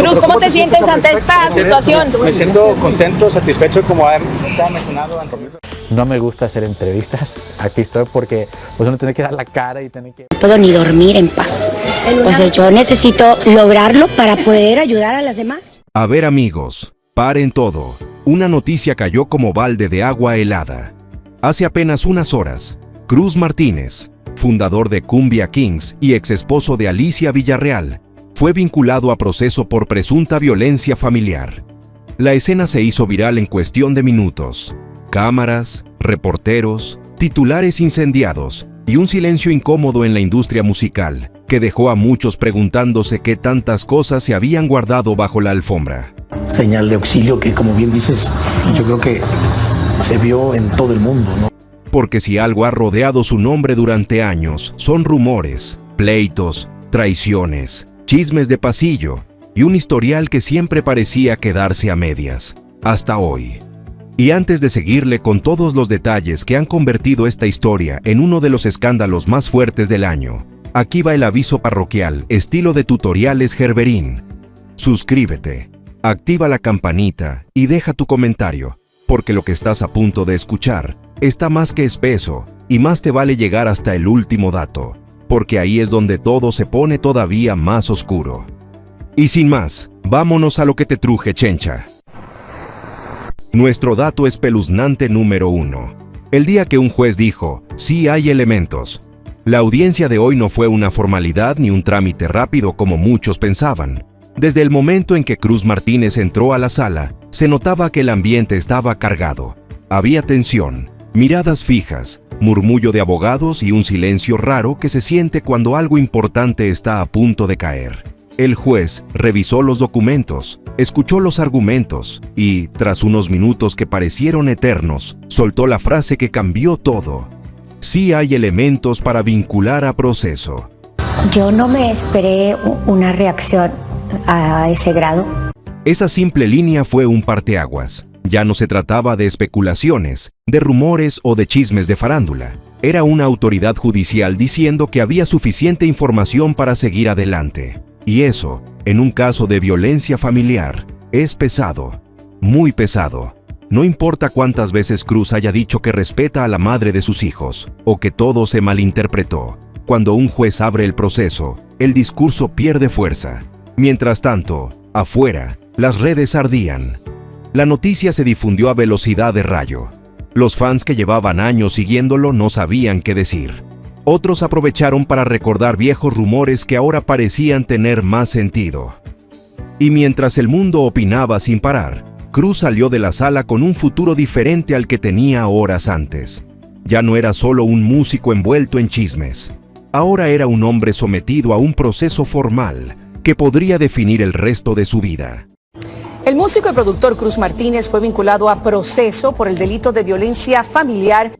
Cruz, ¿cómo te sientes ante esta situación? Me siento contento, satisfecho, como estaba mencionado antes. No me gusta hacer entrevistas, aquí estoy porque pues uno tiene que dar la cara y tiene que... No puedo ni dormir en paz, pues yo necesito lograrlo para poder ayudar a las demás. A ver, amigos, paren todo. Una noticia cayó como balde de agua helada. Hace apenas unas horas, Cruz Martínez, fundador de Cumbia Kings y exesposo de Alicia Villarreal, fue vinculado a proceso por presunta violencia familiar. La escena se hizo viral en cuestión de minutos. Cámaras, reporteros, titulares incendiados y un silencio incómodo en la industria musical que dejó a muchos preguntándose qué tantas cosas se habían guardado bajo la alfombra. Señal de auxilio que, como bien dices, yo creo que se vio en todo el mundo, ¿no? Porque si algo ha rodeado su nombre durante años, son rumores, pleitos, traiciones, chismes de pasillo y un historial que siempre parecía quedarse a medias, hasta hoy. Y antes de seguirle con todos los detalles que han convertido esta historia en uno de los escándalos más fuertes del año, aquí va el aviso parroquial estilo de tutoriales Gerberín. Suscríbete, activa la campanita y deja tu comentario, porque lo que estás a punto de escuchar está más que espeso y más te vale llegar hasta el último dato, porque ahí es donde todo se pone todavía más oscuro. Y sin más, vámonos a lo que te truje, chencha. Nuestro dato espeluznante número 1. El día que un juez dijo, sí hay elementos. La audiencia de hoy no fue una formalidad ni un trámite rápido como muchos pensaban. Desde el momento en que Cruz Martínez entró a la sala, se notaba que el ambiente estaba cargado. Había tensión, miradas fijas, murmullo de abogados y un silencio raro que se siente cuando algo importante está a punto de caer. El juez revisó los documentos, escuchó los argumentos y, tras unos minutos que parecieron eternos, soltó la frase que cambió todo. Sí hay elementos para vincular a proceso. Yo no me esperé una reacción a ese grado. Esa simple línea fue un parteaguas. Ya no se trataba de especulaciones, de rumores o de chismes de farándula. Era una autoridad judicial diciendo que había suficiente información para seguir adelante. Y eso, en un caso de violencia familiar, es pesado, muy pesado. No importa cuántas veces Cruz haya dicho que respeta a la madre de sus hijos, o que todo se malinterpretó. Cuando un juez abre el proceso, el discurso pierde fuerza. Mientras tanto, afuera, las redes ardían. La noticia se difundió a velocidad de rayo. Los fans que llevaban años siguiéndolo no sabían qué decir. Otros aprovecharon para recordar viejos rumores que ahora parecían tener más sentido. Y mientras el mundo opinaba sin parar, Cruz salió de la sala con un futuro diferente al que tenía horas antes. Ya no era solo un músico envuelto en chismes. Ahora era un hombre sometido a un proceso formal que podría definir el resto de su vida. El músico y productor Cruz Martínez fue vinculado a proceso por el delito de violencia familiar.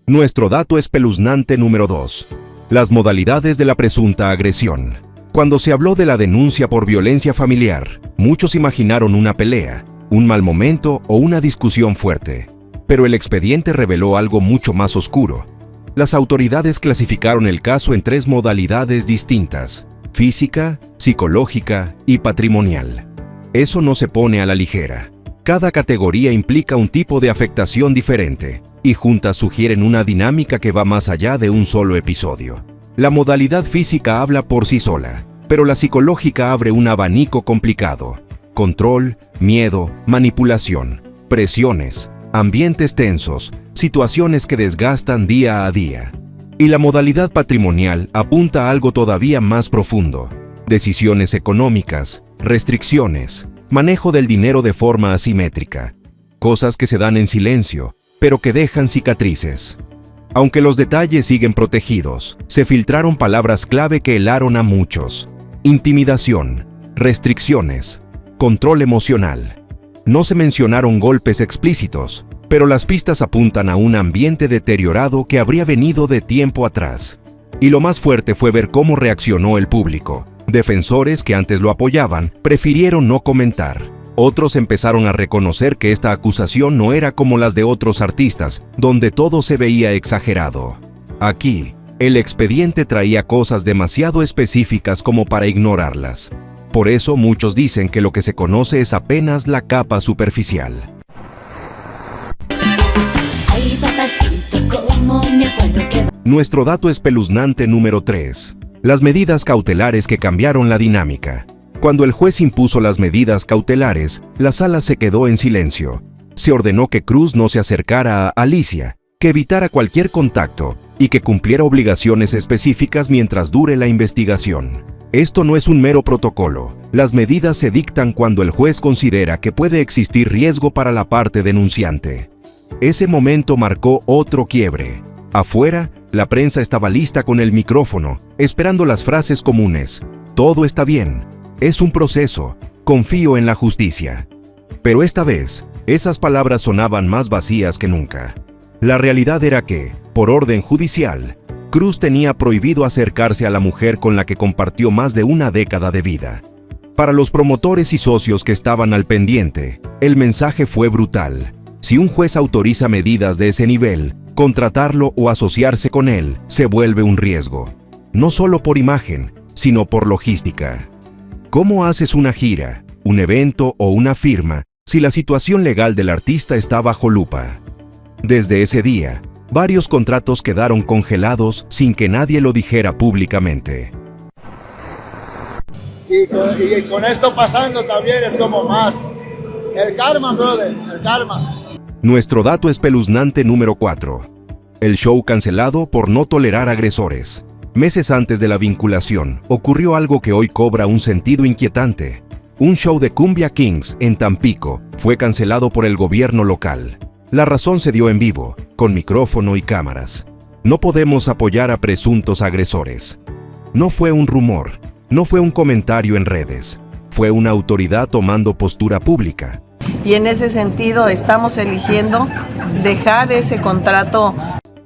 Nuestro dato espeluznante número 2. Las modalidades de la presunta agresión. Cuando se habló de la denuncia por violencia familiar, muchos imaginaron una pelea, un mal momento o una discusión fuerte. Pero el expediente reveló algo mucho más oscuro. Las autoridades clasificaron el caso en 3 modalidades distintas: física, psicológica y patrimonial. Eso no se pone a la ligera. Cada categoría implica un tipo de afectación diferente, y juntas sugieren una dinámica que va más allá de un solo episodio. La modalidad física habla por sí sola, pero la psicológica abre un abanico complicado. Control, miedo, manipulación, presiones, ambientes tensos, situaciones que desgastan día a día. Y la modalidad patrimonial apunta a algo todavía más profundo: decisiones económicas, restricciones, manejo del dinero de forma asimétrica, cosas que se dan en silencio, pero que dejan cicatrices. Aunque los detalles siguen protegidos, se filtraron palabras clave que helaron a muchos: intimidación, restricciones, control emocional. No se mencionaron golpes explícitos, pero las pistas apuntan a un ambiente deteriorado que habría venido de tiempo atrás. Y lo más fuerte fue ver cómo reaccionó el público. Defensores que antes lo apoyaban prefirieron no comentar. Otros empezaron a reconocer que esta acusación no era como las de otros artistas, donde todo se veía exagerado. Aquí, el expediente traía cosas demasiado específicas como para ignorarlas. Por eso muchos dicen que lo que se conoce es apenas la capa superficial. Nuestro dato espeluznante número 3. Las medidas cautelares que cambiaron la dinámica. Cuando el juez impuso las medidas cautelares, la sala se quedó en silencio. Se ordenó que Cruz no se acercara a Alicia, que evitara cualquier contacto y que cumpliera obligaciones específicas mientras dure la investigación. Esto no es un mero protocolo. Las medidas se dictan cuando el juez considera que puede existir riesgo para la parte denunciante. Ese momento marcó otro quiebre. Afuera, la prensa estaba lista con el micrófono, esperando las frases comunes. Todo está bien. Es un proceso. Confío en la justicia. Pero esta vez, esas palabras sonaban más vacías que nunca. La realidad era que, por orden judicial, Cruz tenía prohibido acercarse a la mujer con la que compartió más de una década de vida. Para los promotores y socios que estaban al pendiente, el mensaje fue brutal. Si un juez autoriza medidas de ese nivel, contratarlo o asociarse con él se vuelve un riesgo. No solo por imagen, sino por logística. ¿Cómo haces una gira, un evento o una firma si la situación legal del artista está bajo lupa? Desde ese día, varios contratos quedaron congelados sin que nadie lo dijera públicamente. Y con esto pasando también es como más. El karma, brother, el karma. Nuestro dato espeluznante número 4. El show cancelado por no tolerar agresores. Meses antes de la vinculación, ocurrió algo que hoy cobra un sentido inquietante. Un show de Cumbia Kings en Tampico fue cancelado por el gobierno local. La razón se dio en vivo, con micrófono y cámaras. No podemos apoyar a presuntos agresores. No fue un rumor, no fue un comentario en redes. Fue una autoridad tomando postura pública. Y en ese sentido estamos eligiendo dejar ese contrato.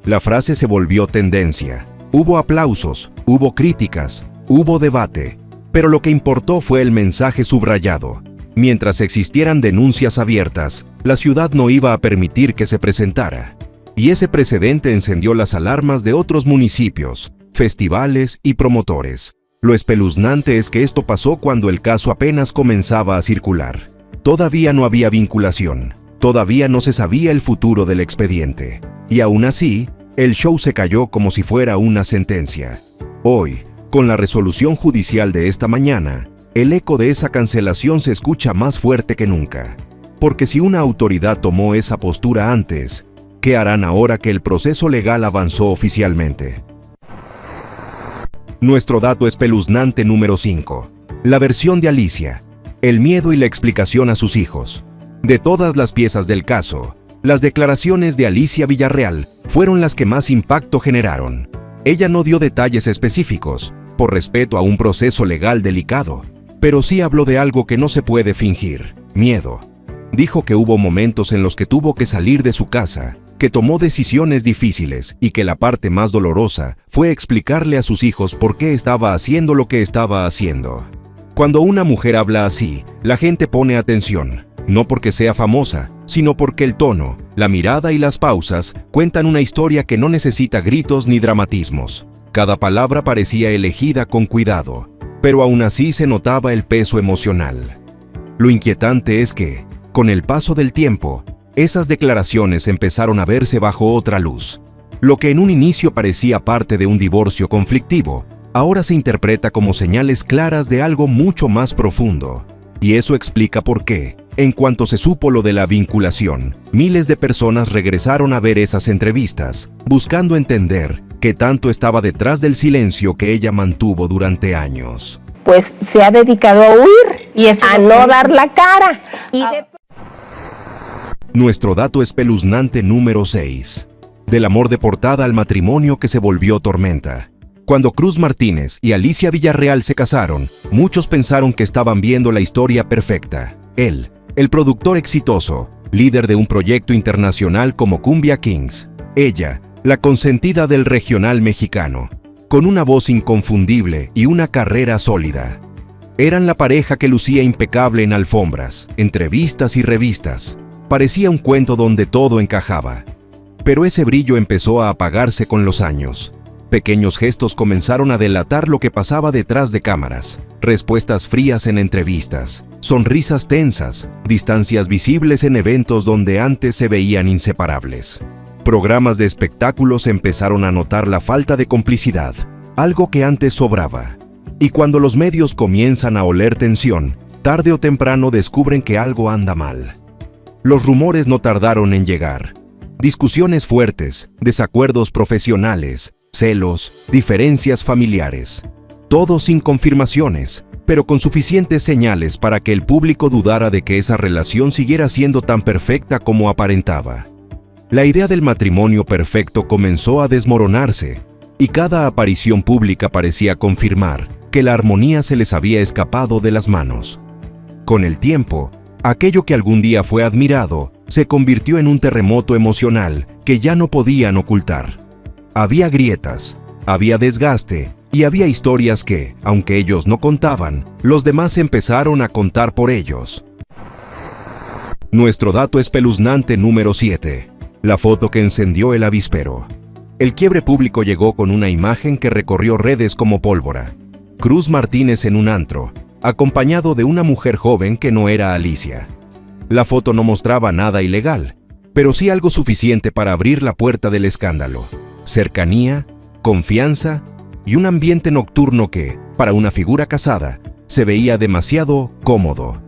La frase se volvió tendencia. Hubo aplausos, hubo críticas, hubo debate. Pero lo que importó fue el mensaje subrayado. Mientras existieran denuncias abiertas, la ciudad no iba a permitir que se presentara. Y ese precedente encendió las alarmas de otros municipios, festivales y promotores. Lo espeluznante es que esto pasó cuando el caso apenas comenzaba a circular. Todavía no había vinculación, todavía no se sabía el futuro del expediente. Y aún así, el show se cayó como si fuera una sentencia. Hoy, con la resolución judicial de esta mañana, el eco de esa cancelación se escucha más fuerte que nunca. Porque si una autoridad tomó esa postura antes, ¿qué harán ahora que el proceso legal avanzó oficialmente? Nuestro dato espeluznante número 5. La versión de Alicia. El miedo y la explicación a sus hijos. De todas las piezas del caso, las declaraciones de Alicia Villarreal fueron las que más impacto generaron. Ella no dio detalles específicos, por respeto a un proceso legal delicado, pero sí habló de algo que no se puede fingir: miedo. Dijo que hubo momentos en los que tuvo que salir de su casa, que tomó decisiones difíciles y que la parte más dolorosa fue explicarle a sus hijos por qué estaba haciendo lo que estaba haciendo. Cuando una mujer habla así, la gente pone atención, no porque sea famosa, sino porque el tono, la mirada y las pausas cuentan una historia que no necesita gritos ni dramatismos. Cada palabra parecía elegida con cuidado, pero aún así se notaba el peso emocional. Lo inquietante es que, con el paso del tiempo, esas declaraciones empezaron a verse bajo otra luz. Lo que en un inicio parecía parte de un divorcio conflictivo, ahora se interpreta como señales claras de algo mucho más profundo. Y eso explica por qué, en cuanto se supo lo de la vinculación, miles de personas regresaron a ver esas entrevistas, buscando entender qué tanto estaba detrás del silencio que ella mantuvo durante años. Pues se ha dedicado a huir y a no dar la cara. Nuestro dato espeluznante número 6. Del amor de portada al matrimonio que se volvió tormenta. Cuando Cruz Martínez y Alicia Villarreal se casaron, muchos pensaron que estaban viendo la historia perfecta. Él, el productor exitoso, líder de un proyecto internacional como Cumbia Kings. Ella, la consentida del regional mexicano, con una voz inconfundible y una carrera sólida. Eran la pareja que lucía impecable en alfombras, entrevistas y revistas. Parecía un cuento donde todo encajaba. Pero ese brillo empezó a apagarse con los años. Pequeños gestos comenzaron a delatar lo que pasaba detrás de cámaras. Respuestas frías en entrevistas, sonrisas tensas, distancias visibles en eventos donde antes se veían inseparables. Programas de espectáculos empezaron a notar la falta de complicidad, algo que antes sobraba. Y cuando los medios comienzan a oler tensión, tarde o temprano descubren que algo anda mal. Los rumores no tardaron en llegar. Discusiones fuertes, desacuerdos profesionales, celos, diferencias familiares. Todo sin confirmaciones, pero con suficientes señales para que el público dudara de que esa relación siguiera siendo tan perfecta como aparentaba. La idea del matrimonio perfecto comenzó a desmoronarse, y cada aparición pública parecía confirmar que la armonía se les había escapado de las manos. Con el tiempo, aquello que algún día fue admirado se convirtió en un terremoto emocional que ya no podían ocultar. Había grietas, había desgaste y había historias que, aunque ellos no contaban, los demás empezaron a contar por ellos. Nuestro dato espeluznante número 7. La foto que encendió el avispero. El quiebre público llegó con una imagen que recorrió redes como pólvora. Cruz Martínez en un antro, acompañado de una mujer joven que no era Alicia. La foto no mostraba nada ilegal, pero sí algo suficiente para abrir la puerta del escándalo. Cercanía, confianza y un ambiente nocturno que, para una figura casada, se veía demasiado cómodo.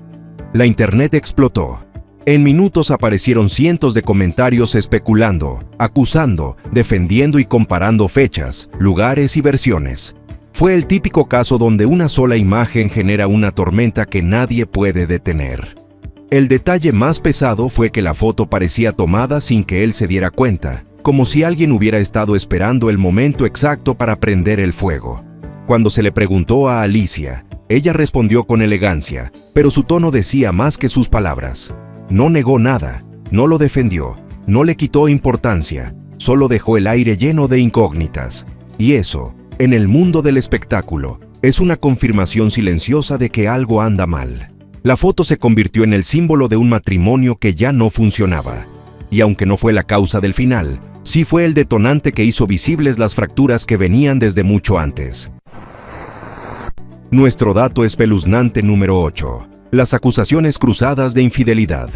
La internet explotó. En minutos aparecieron cientos de comentarios especulando, acusando, defendiendo y comparando fechas, lugares y versiones. Fue el típico caso donde una sola imagen genera una tormenta que nadie puede detener. El detalle más pesado fue que la foto parecía tomada sin que él se diera cuenta, como si alguien hubiera estado esperando el momento exacto para prender el fuego. Cuando se le preguntó a Alicia, ella respondió con elegancia, pero su tono decía más que sus palabras. No negó nada, no lo defendió, no le quitó importancia, solo dejó el aire lleno de incógnitas. Y eso, en el mundo del espectáculo, es una confirmación silenciosa de que algo anda mal. La foto se convirtió en el símbolo de un matrimonio que ya no funcionaba. Y aunque no fue la causa del final, sí fue el detonante que hizo visibles las fracturas que venían desde mucho antes. Nuestro dato espeluznante número 8. Las acusaciones cruzadas de infidelidad.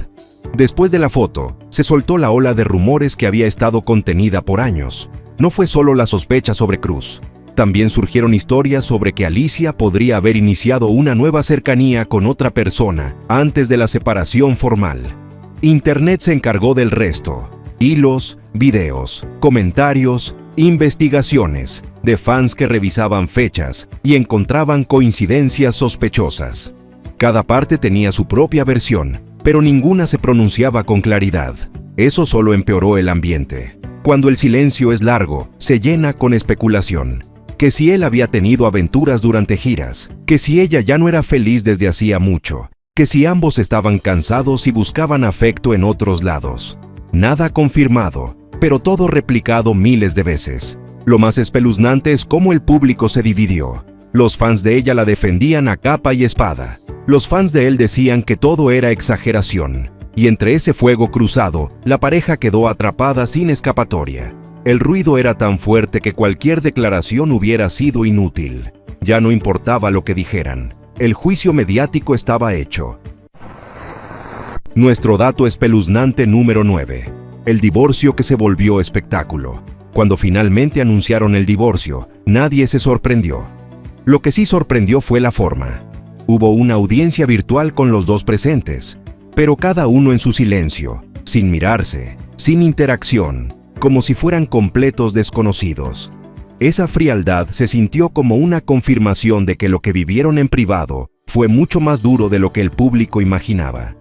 Después de la foto, se soltó la ola de rumores que había estado contenida por años. No fue solo la sospecha sobre Cruz. También surgieron historias sobre que Alicia podría haber iniciado una nueva cercanía con otra persona antes de la separación formal. Internet se encargó del resto. Hilos, videos, comentarios, investigaciones de fans que revisaban fechas y encontraban coincidencias sospechosas. Cada parte tenía su propia versión, pero ninguna se pronunciaba con claridad. Eso solo empeoró el ambiente. Cuando el silencio es largo, se llena con especulación. Que si él había tenido aventuras durante giras, que si ella ya no era feliz desde hacía mucho, que si ambos estaban cansados y buscaban afecto en otros lados. Nada confirmado, pero todo replicado miles de veces. Lo más espeluznante es cómo el público se dividió. Los fans de ella la defendían a capa y espada. Los fans de él decían que todo era exageración. Y entre ese fuego cruzado, la pareja quedó atrapada sin escapatoria. El ruido era tan fuerte que cualquier declaración hubiera sido inútil. Ya no importaba lo que dijeran. El juicio mediático estaba hecho. Nuestro dato espeluznante número 9. El divorcio que se volvió espectáculo. Cuando finalmente anunciaron el divorcio, nadie se sorprendió. Lo que sí sorprendió fue la forma. Hubo una audiencia virtual con los dos presentes, pero cada uno en su silencio, sin mirarse, sin interacción, como si fueran completos desconocidos. Esa frialdad se sintió como una confirmación de que lo que vivieron en privado fue mucho más duro de lo que el público imaginaba.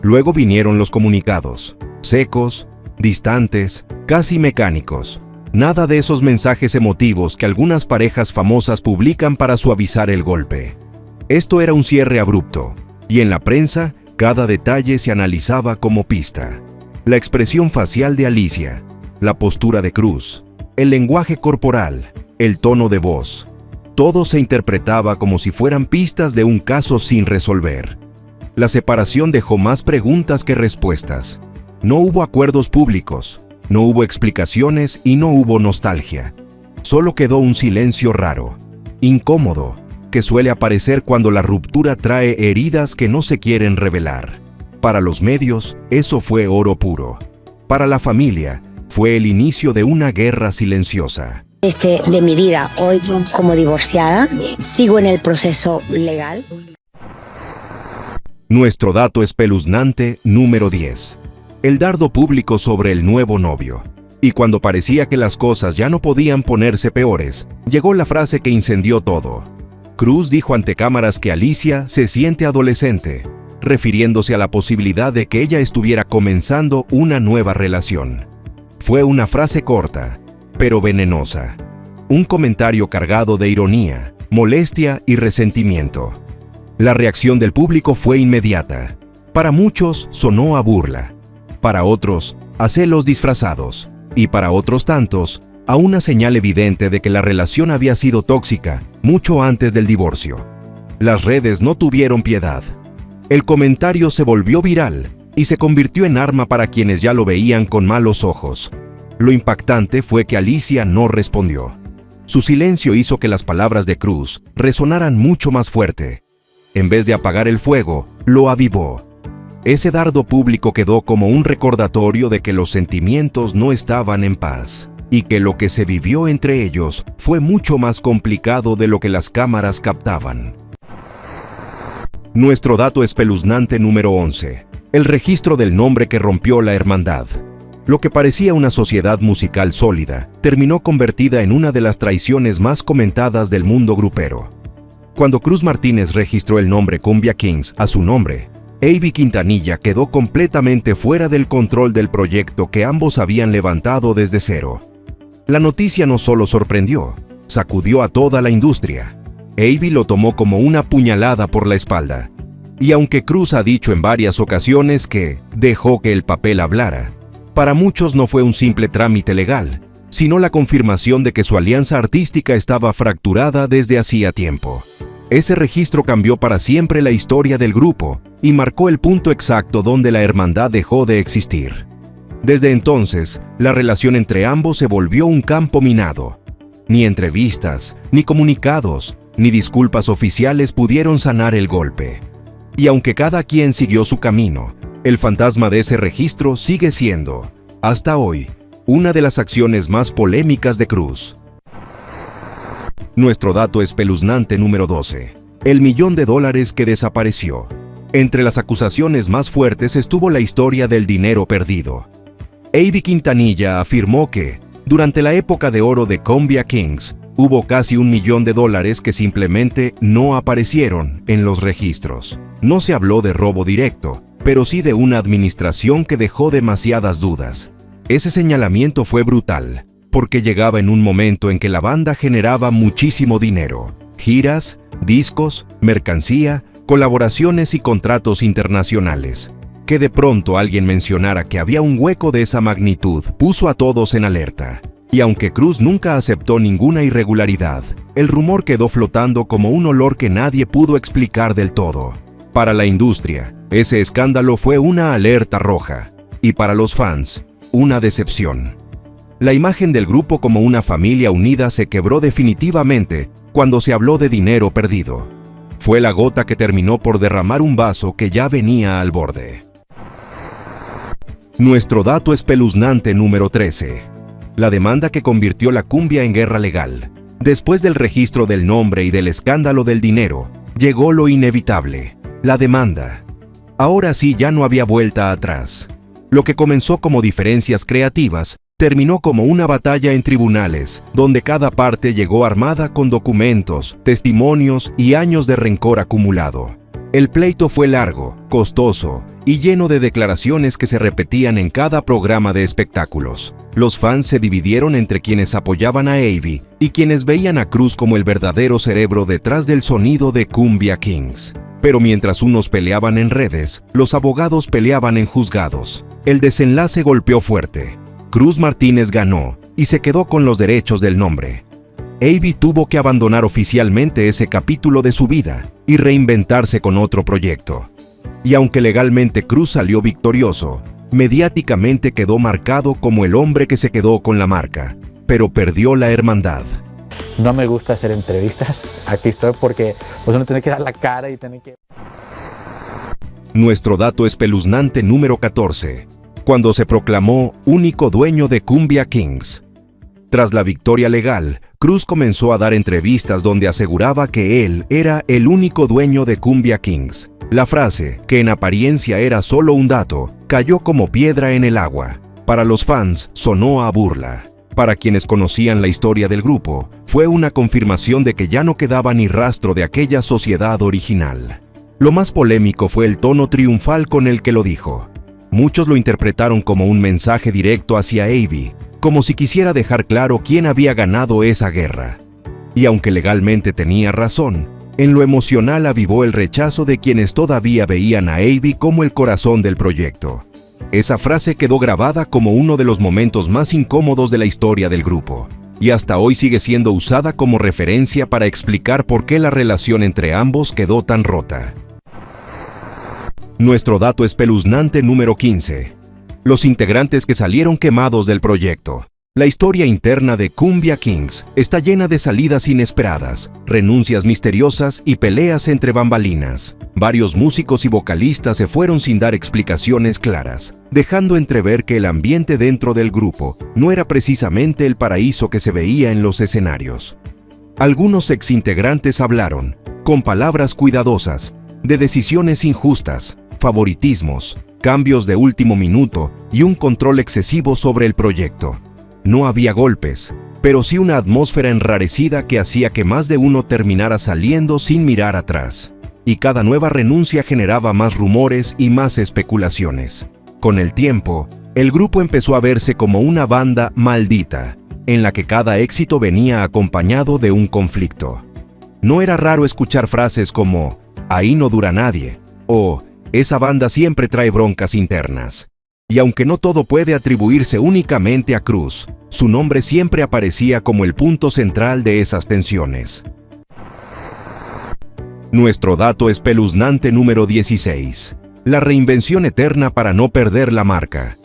Luego vinieron los comunicados, secos, distantes, casi mecánicos. Nada de esos mensajes emotivos que algunas parejas famosas publican para suavizar el golpe. Esto era un cierre abrupto, y en la prensa, cada detalle se analizaba como pista. La expresión facial de Alicia, la postura de Cruz, el lenguaje corporal, el tono de voz. Todo se interpretaba como si fueran pistas de un caso sin resolver. La separación dejó más preguntas que respuestas. No hubo acuerdos públicos, no hubo explicaciones y no hubo nostalgia. Solo quedó un silencio raro, incómodo, que suele aparecer cuando la ruptura trae heridas que no se quieren revelar. Para los medios, eso fue oro puro. Para la familia, fue el inicio de una guerra silenciosa. De mi vida, hoy como divorciada, sigo en el proceso legal. Nuestro dato espeluznante número 10. El dardo público sobre el nuevo novio. Y cuando parecía que las cosas ya no podían ponerse peores, llegó la frase que incendió todo. Cruz dijo ante cámaras que Alicia se siente adolescente, refiriéndose a la posibilidad de que ella estuviera comenzando una nueva relación. Fue una frase corta, pero venenosa. Un comentario cargado de ironía, molestia y resentimiento. La reacción del público fue inmediata. Para muchos sonó a burla, para otros a celos disfrazados y para otros tantos a una señal evidente de que la relación había sido tóxica mucho antes del divorcio. Las redes no tuvieron piedad. El comentario se volvió viral y se convirtió en arma para quienes ya lo veían con malos ojos. Lo impactante fue que Alicia no respondió. Su silencio hizo que las palabras de Cruz resonaran mucho más fuerte. En vez de apagar el fuego, lo avivó. Ese dardo público quedó como un recordatorio de que los sentimientos no estaban en paz y que lo que se vivió entre ellos fue mucho más complicado de lo que las cámaras captaban. Nuestro dato espeluznante número 11. El registro del nombre que rompió la hermandad. Lo que parecía una sociedad musical sólida, terminó convertida en una de las traiciones más comentadas del mundo grupero. Cuando Cruz Martínez registró el nombre Cumbia Kings a su nombre, Avi Quintanilla quedó completamente fuera del control del proyecto que ambos habían levantado desde cero. La noticia no solo sorprendió, sacudió a toda la industria. Avi lo tomó como una puñalada por la espalda. Y aunque Cruz ha dicho en varias ocasiones que dejó que el papel hablara, para muchos no fue un simple trámite legal, sino la confirmación de que su alianza artística estaba fracturada desde hacía tiempo. Ese registro cambió para siempre la historia del grupo y marcó el punto exacto donde la hermandad dejó de existir. Desde entonces, la relación entre ambos se volvió un campo minado. Ni entrevistas, ni comunicados, ni disculpas oficiales pudieron sanar el golpe. Y aunque cada quien siguió su camino, el fantasma de ese registro sigue siendo, hasta hoy, una de las acciones más polémicas de Cruz. Nuestro dato espeluznante número 12. El $1.000.000 que desapareció. Entre las acusaciones más fuertes estuvo la historia del dinero perdido. Avi Quintanilla afirmó que, durante la época de oro de Cumbia Kings, hubo casi $1.000.000 que simplemente no aparecieron en los registros. No se habló de robo directo, pero sí de una administración que dejó demasiadas dudas. Ese señalamiento fue brutal, porque llegaba en un momento en que la banda generaba muchísimo dinero. Giras, discos, mercancía, colaboraciones y contratos internacionales. Que de pronto alguien mencionara que había un hueco de esa magnitud puso a todos en alerta. Y aunque Cruz nunca aceptó ninguna irregularidad, el rumor quedó flotando como un olor que nadie pudo explicar del todo. Para la industria, ese escándalo fue una alerta roja, y para los fans, una decepción. La imagen del grupo como una familia unida se quebró definitivamente cuando se habló de dinero perdido. Fue la gota que terminó por derramar un vaso que ya venía al borde. Nuestro dato espeluznante número 13. La demanda que convirtió la cumbia en guerra legal. Después del registro del nombre y del escándalo del dinero, llegó lo inevitable, la demanda. Ahora sí ya no había vuelta atrás. Lo que comenzó como diferencias creativas, terminó como una batalla en tribunales, donde cada parte llegó armada con documentos, testimonios y años de rencor acumulado. El pleito fue largo, costoso y lleno de declaraciones que se repetían en cada programa de espectáculos. Los fans se dividieron entre quienes apoyaban a Avi y quienes veían a Cruz como el verdadero cerebro detrás del sonido de Cumbia Kings. Pero mientras unos peleaban en redes, los abogados peleaban en juzgados. El desenlace golpeó fuerte. Cruz Martínez ganó y se quedó con los derechos del nombre. Avi tuvo que abandonar oficialmente ese capítulo de su vida y reinventarse con otro proyecto. Y aunque legalmente Cruz salió victorioso, mediáticamente quedó marcado como el hombre que se quedó con la marca. pero perdió la hermandad. No me gusta hacer entrevistas. Aquí estoy porque pues, uno tiene que dar la cara y tiene que... Nuestro dato espeluznante número 14, cuando se proclamó único dueño de Kumbia Kings. Tras la victoria legal, Cruz comenzó a dar entrevistas donde aseguraba que él era el único dueño de Kumbia Kings. La frase, que en apariencia era solo un dato, cayó como piedra en el agua. Para los fans, sonó a burla. Para quienes conocían la historia del grupo, fue una confirmación de que ya no quedaba ni rastro de aquella sociedad original. Lo más polémico fue el tono triunfal con el que lo dijo. Muchos lo interpretaron como un mensaje directo hacia Avi, como si quisiera dejar claro quién había ganado esa guerra. Y aunque legalmente tenía razón, en lo emocional avivó el rechazo de quienes todavía veían a Avi como el corazón del proyecto. Esa frase quedó grabada como uno de los momentos más incómodos de la historia del grupo, y hasta hoy sigue siendo usada como referencia para explicar por qué la relación entre ambos quedó tan rota. Nuestro dato espeluznante número 15. Los integrantes que salieron quemados del proyecto. La historia interna de Kumbia Kings está llena de salidas inesperadas, renuncias misteriosas y peleas entre bambalinas. Varios músicos y vocalistas se fueron sin dar explicaciones claras, dejando entrever que el ambiente dentro del grupo no era precisamente el paraíso que se veía en los escenarios. Algunos exintegrantes hablaron, con palabras cuidadosas, de decisiones injustas, favoritismos, cambios de último minuto y un control excesivo sobre el proyecto. No había golpes, pero sí una atmósfera enrarecida que hacía que más de uno terminara saliendo sin mirar atrás. Y cada nueva renuncia generaba más rumores y más especulaciones. Con el tiempo, el grupo empezó a verse como una banda maldita, en la que cada éxito venía acompañado de un conflicto. No era raro escuchar frases como "ahí no dura nadie" o "esa banda siempre trae broncas internas". Y aunque no todo puede atribuirse únicamente a Cruz, su nombre siempre aparecía como el punto central de esas tensiones. Nuestro dato espeluznante número 16. La reinvención eterna para no perder la marca.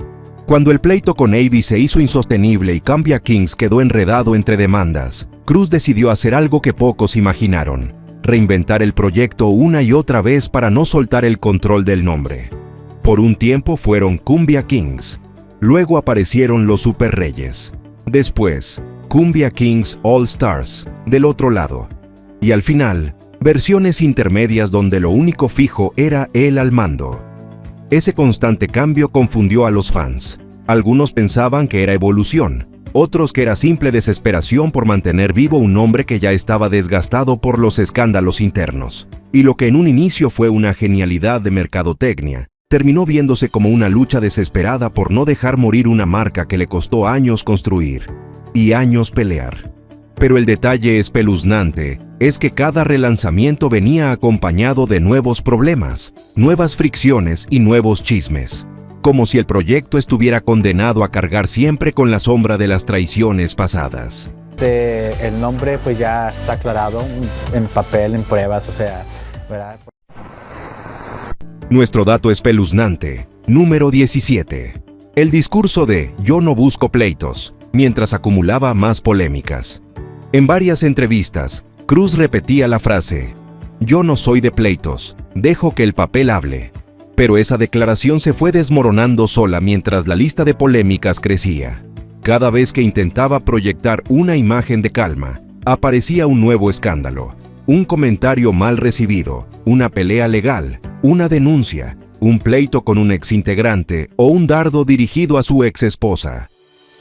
Cuando el pleito con Avi se hizo insostenible y Kumbia Kings quedó enredado entre demandas, Cruz decidió hacer algo que pocos imaginaron: reinventar el proyecto una y otra vez para no soltar el control del nombre. Por un tiempo fueron Kumbia Kings, luego aparecieron los Super Reyes, después Kumbia Kings All Stars del otro lado, y al final, versiones intermedias donde lo único fijo era él al mando. Ese constante cambio confundió a los fans. Algunos pensaban que era evolución, otros que era simple desesperación por mantener vivo un nombre que ya estaba desgastado por los escándalos internos. Y lo que en un inicio fue una genialidad de mercadotecnia, terminó viéndose como una lucha desesperada por no dejar morir una marca que le costó años construir y años pelear. Pero el detalle espeluznante es que cada relanzamiento venía acompañado de nuevos problemas, nuevas fricciones y nuevos chismes, como si el proyecto estuviera condenado a cargar siempre con la sombra de las traiciones pasadas. El nombre pues ya está aclarado en papel, en pruebas, o sea, ¿verdad? Nuestro dato espeluznante, número 17. El discurso de "yo no busco pleitos", mientras acumulaba más polémicas. En varias entrevistas, Cruz repetía la frase "yo no soy de pleitos, dejo que el papel hable". Pero esa declaración se fue desmoronando sola mientras la lista de polémicas crecía. Cada vez que intentaba proyectar una imagen de calma, aparecía un nuevo escándalo, un comentario mal recibido, una pelea legal, una denuncia, un pleito con un exintegrante o un dardo dirigido a su exesposa.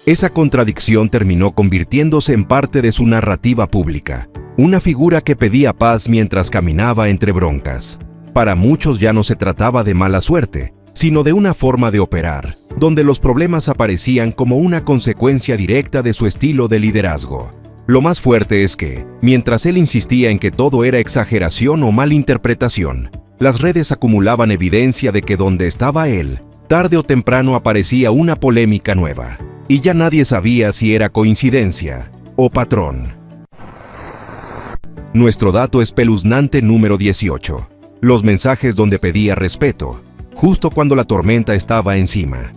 Esa contradicción terminó convirtiéndose en parte de su narrativa pública, una figura que pedía paz mientras caminaba entre broncas. Para muchos ya no se trataba de mala suerte, sino de una forma de operar, donde los problemas aparecían como una consecuencia directa de su estilo de liderazgo. Lo más fuerte es que, mientras él insistía en que todo era exageración o malinterpretación, las redes acumulaban evidencia de que donde estaba él, tarde o temprano aparecía una polémica nueva, y ya nadie sabía si era coincidencia o patrón. Nuestro dato espeluznante número 18. Los mensajes donde pedía respeto, justo cuando la tormenta estaba encima.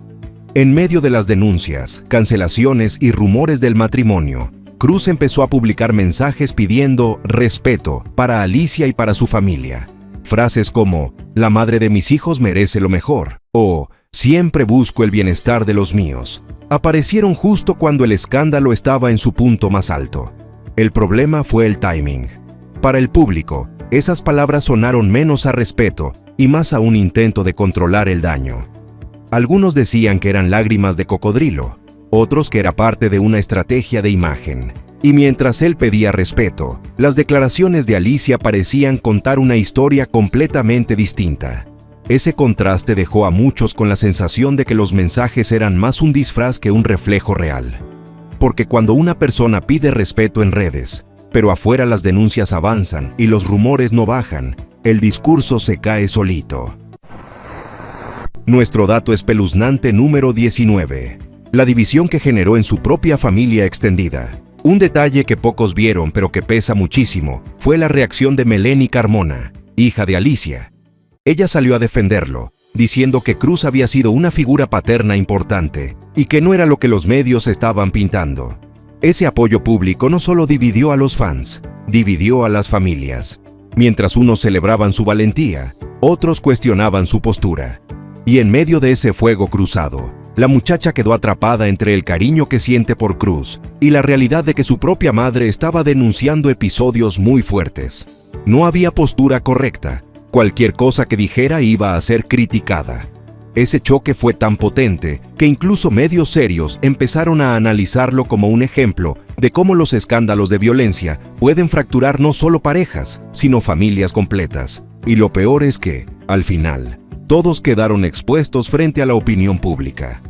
En medio de las denuncias, cancelaciones y rumores del matrimonio, Cruz empezó a publicar mensajes pidiendo respeto para Alicia y para su familia. Frases como, la madre de mis hijos merece lo mejor, o siempre busco el bienestar de los míos, aparecieron justo cuando el escándalo estaba en su punto más alto. El problema fue el timing. Para el público, esas palabras sonaron menos a respeto y más a un intento de controlar el daño. Algunos decían que eran lágrimas de cocodrilo, otros que era parte de una estrategia de imagen. Y mientras él pedía respeto, las declaraciones de Alicia parecían contar una historia completamente distinta. Ese contraste dejó a muchos con la sensación de que los mensajes eran más un disfraz que un reflejo real. Porque cuando una persona pide respeto en redes, pero afuera las denuncias avanzan y los rumores no bajan, el discurso se cae solito. Nuestro dato espeluznante número 19. La división que generó en su propia familia extendida. Un detalle que pocos vieron pero que pesa muchísimo fue la reacción de Melanie Carmona, hija de Alicia. Ella salió a defenderlo, diciendo que Cruz había sido una figura paterna importante y que no era lo que los medios estaban pintando. Ese apoyo público no solo dividió a los fans, dividió a las familias. Mientras unos celebraban su valentía, otros cuestionaban su postura. Y en medio de ese fuego cruzado, la muchacha quedó atrapada entre el cariño que siente por Cruz y la realidad de que su propia madre estaba denunciando episodios muy fuertes. No había postura correcta. Cualquier cosa que dijera iba a ser criticada. Ese choque fue tan potente que incluso medios serios empezaron a analizarlo como un ejemplo de cómo los escándalos de violencia pueden fracturar no solo parejas, sino familias completas. Y lo peor es que, al final, todos quedaron expuestos frente a la opinión pública.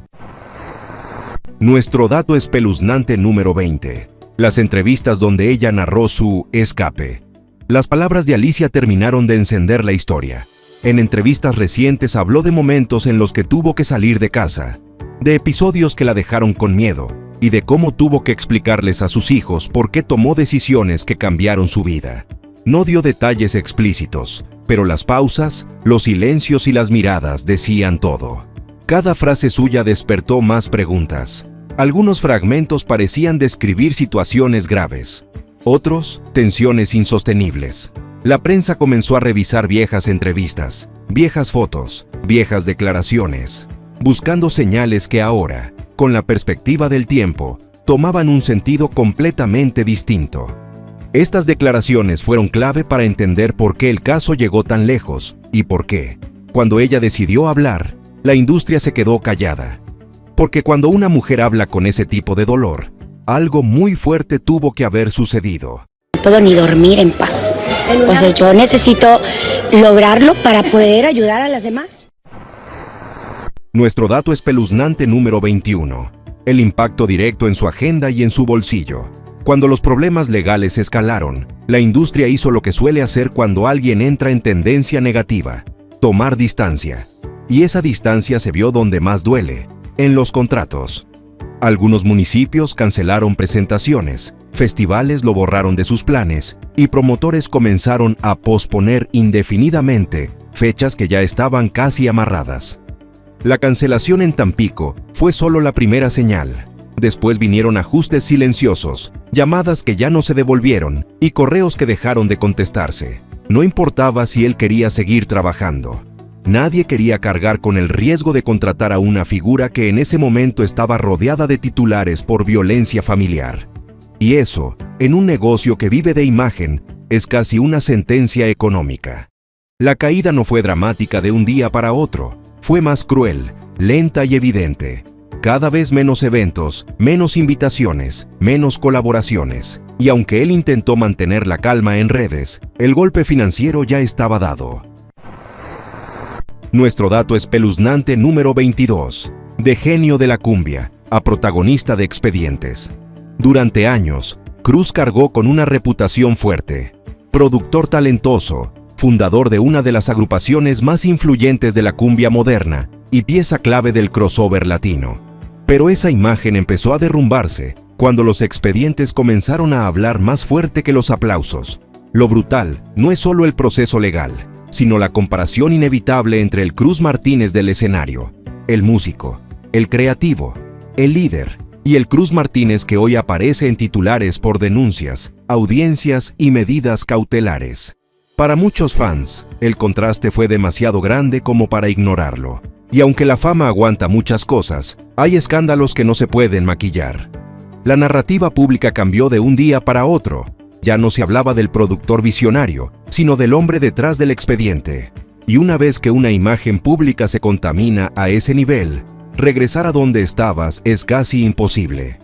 Nuestro dato espeluznante número 20. Las entrevistas donde ella narró su escape. Las palabras de Alicia terminaron de encender la historia. En entrevistas recientes habló de momentos en los que tuvo que salir de casa, de episodios que la dejaron con miedo y de cómo tuvo que explicarles a sus hijos por qué tomó decisiones que cambiaron su vida. No dio detalles explícitos, pero las pausas, los silencios y las miradas decían todo. Cada frase suya despertó más preguntas. Algunos fragmentos parecían describir situaciones graves, otros, tensiones insostenibles. La prensa comenzó a revisar viejas entrevistas, viejas fotos, viejas declaraciones, buscando señales que ahora, con la perspectiva del tiempo, tomaban un sentido completamente distinto. Estas declaraciones fueron clave para entender por qué el caso llegó tan lejos y por qué, cuando ella decidió hablar, la industria se quedó callada. Porque cuando una mujer habla con ese tipo de dolor, algo muy fuerte tuvo que haber sucedido. No puedo ni dormir en paz. O sea, yo necesito lograrlo para poder ayudar a las demás. Nuestro dato espeluznante número 21. El impacto directo en su agenda y en su bolsillo. Cuando los problemas legales escalaron, la industria hizo lo que suele hacer cuando alguien entra en tendencia negativa: tomar distancia. Y esa distancia se vio donde más duele, en los contratos. Algunos municipios cancelaron presentaciones, festivales lo borraron de sus planes y promotores comenzaron a posponer indefinidamente fechas que ya estaban casi amarradas. La cancelación en Tampico fue solo la primera señal. Después vinieron ajustes silenciosos, llamadas que ya no se devolvieron y correos que dejaron de contestarse. No importaba si él quería seguir trabajando. Nadie quería cargar con el riesgo de contratar a una figura que en ese momento estaba rodeada de titulares por violencia familiar. Y eso, en un negocio que vive de imagen, es casi una sentencia económica. La caída no fue dramática de un día para otro, fue más cruel, lenta y evidente. Cada vez menos eventos, menos invitaciones, menos colaboraciones. Y aunque él intentó mantener la calma en redes, el golpe financiero ya estaba dado. Nuestro dato espeluznante número 22. De genio de la cumbia a protagonista de expedientes. Durante años, Cruz cargó con una reputación fuerte. Productor talentoso, fundador de una de las agrupaciones más influyentes de la cumbia moderna y pieza clave del crossover latino. Pero esa imagen empezó a derrumbarse cuando los expedientes comenzaron a hablar más fuerte que los aplausos. Lo brutal no es solo el proceso legal, sino la comparación inevitable entre el Cruz Martínez del escenario, el músico, el creativo, el líder y el Cruz Martínez que hoy aparece en titulares por denuncias, audiencias y medidas cautelares. Para muchos fans, el contraste fue demasiado grande como para ignorarlo. Y aunque la fama aguanta muchas cosas, hay escándalos que no se pueden maquillar. La narrativa pública cambió de un día para otro. Ya no se hablaba del productor visionario, sino del hombre detrás del expediente. Y una vez que una imagen pública se contamina a ese nivel, regresar a donde estabas es casi imposible.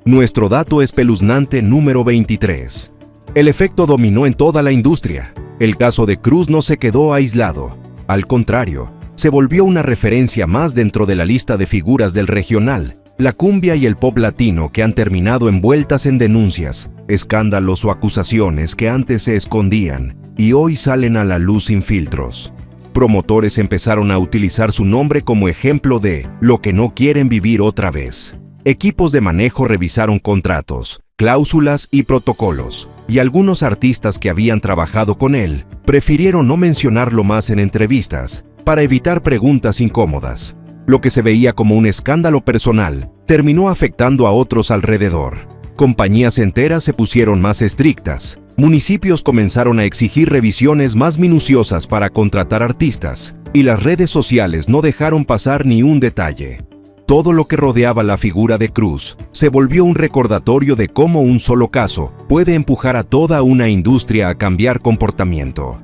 Nuestro dato espeluznante número 23. El efecto dominó en toda la industria. El caso de Cruz no se quedó aislado. Al contrario, se volvió una referencia más dentro de la lista de figuras del regional, la cumbia y el pop latino que han terminado envueltas en denuncias, escándalos o acusaciones que antes se escondían y hoy salen a la luz sin filtros. Promotores empezaron a utilizar su nombre como ejemplo de lo que no quieren vivir otra vez. Equipos de manejo revisaron contratos, cláusulas y protocolos, y algunos artistas que habían trabajado con él prefirieron no mencionarlo más en entrevistas para evitar preguntas incómodas. Lo que se veía como un escándalo personal terminó afectando a otros alrededor. Compañías enteras se pusieron más estrictas. Municipios comenzaron a exigir revisiones más minuciosas para contratar artistas, y las redes sociales no dejaron pasar ni un detalle. Todo lo que rodeaba la figura de Cruz se volvió un recordatorio de cómo un solo caso puede empujar a toda una industria a cambiar comportamiento.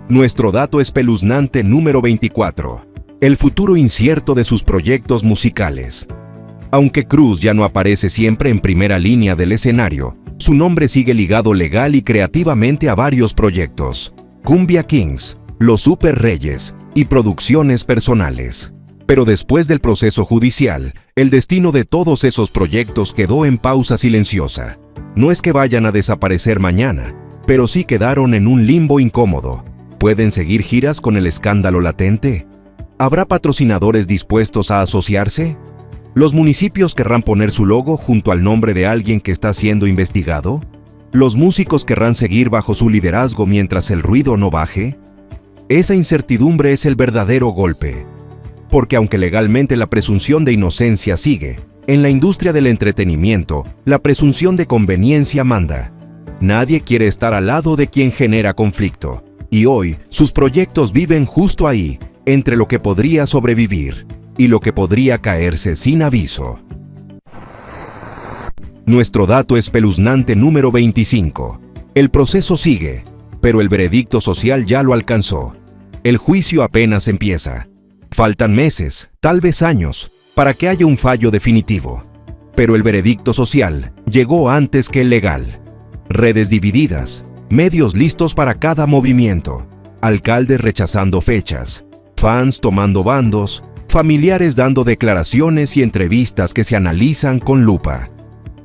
Nuestro dato espeluznante número 24. El futuro incierto de sus proyectos musicales. Aunque Cruz ya no aparece siempre en primera línea del escenario, su nombre sigue ligado legal y creativamente a varios proyectos: Cumbia Kings, Los Super Reyes y producciones personales. Pero después del proceso judicial, el destino de todos esos proyectos quedó en pausa silenciosa. No es que vayan a desaparecer mañana, pero sí quedaron en un limbo incómodo. ¿Pueden seguir giras con el escándalo latente? ¿Habrá patrocinadores dispuestos a asociarse? ¿Los municipios querrán poner su logo junto al nombre de alguien que está siendo investigado? ¿Los músicos querrán seguir bajo su liderazgo mientras el ruido no baje? Esa incertidumbre es el verdadero golpe. Porque aunque legalmente la presunción de inocencia sigue, en la industria del entretenimiento, la presunción de conveniencia manda. Nadie quiere estar al lado de quien genera conflicto. Y hoy, sus proyectos viven justo ahí, entre lo que podría sobrevivir y lo que podría caerse sin aviso. Nuestro dato espeluznante número 25. El proceso sigue, pero el veredicto social ya lo alcanzó. El juicio apenas empieza. Faltan meses, tal vez años, para que haya un fallo definitivo. Pero el veredicto social llegó antes que el legal. Redes divididas, medios listos para cada movimiento, alcaldes rechazando fechas, fans tomando bandos, familiares dando declaraciones y entrevistas que se analizan con lupa.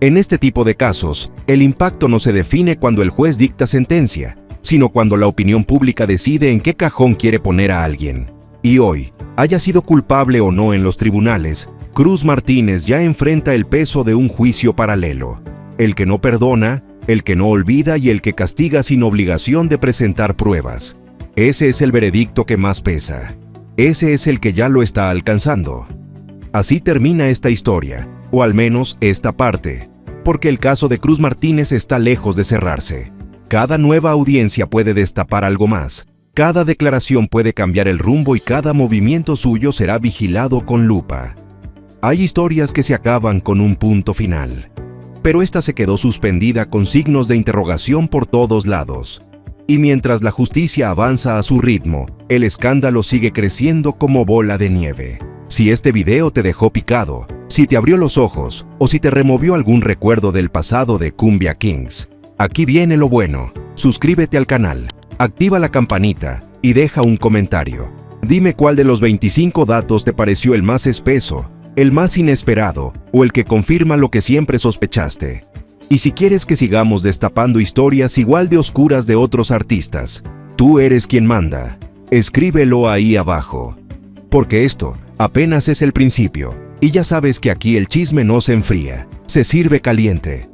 En este tipo de casos, el impacto no se define cuando el juez dicta sentencia, sino cuando la opinión pública decide en qué cajón quiere poner a alguien. Y hoy, haya sido culpable o no en los tribunales, Cruz Martínez ya enfrenta el peso de un juicio paralelo. El que no perdona, el que no olvida y el que castiga sin obligación de presentar pruebas. Ese es el veredicto que más pesa. Ese es el que ya lo está alcanzando. Así termina esta historia, o al menos esta parte, porque el caso de Cruz Martínez está lejos de cerrarse. Cada nueva audiencia puede destapar algo más. Cada declaración puede cambiar el rumbo y cada movimiento suyo será vigilado con lupa. Hay historias que se acaban con un punto final, pero esta se quedó suspendida con signos de interrogación por todos lados. Y mientras la justicia avanza a su ritmo, el escándalo sigue creciendo como bola de nieve. Si este video te dejó picado, si te abrió los ojos o si te removió algún recuerdo del pasado de Cumbia Kings, aquí viene lo bueno. Suscríbete al canal. Activa la campanita y deja un comentario. Dime cuál de los 25 datos te pareció el más espeso, el más inesperado o el que confirma lo que siempre sospechaste. Y si quieres que sigamos destapando historias igual de oscuras de otros artistas, tú eres quien manda. Escríbelo ahí abajo. Porque esto apenas es el principio y ya sabes que aquí el chisme no se enfría, se sirve caliente.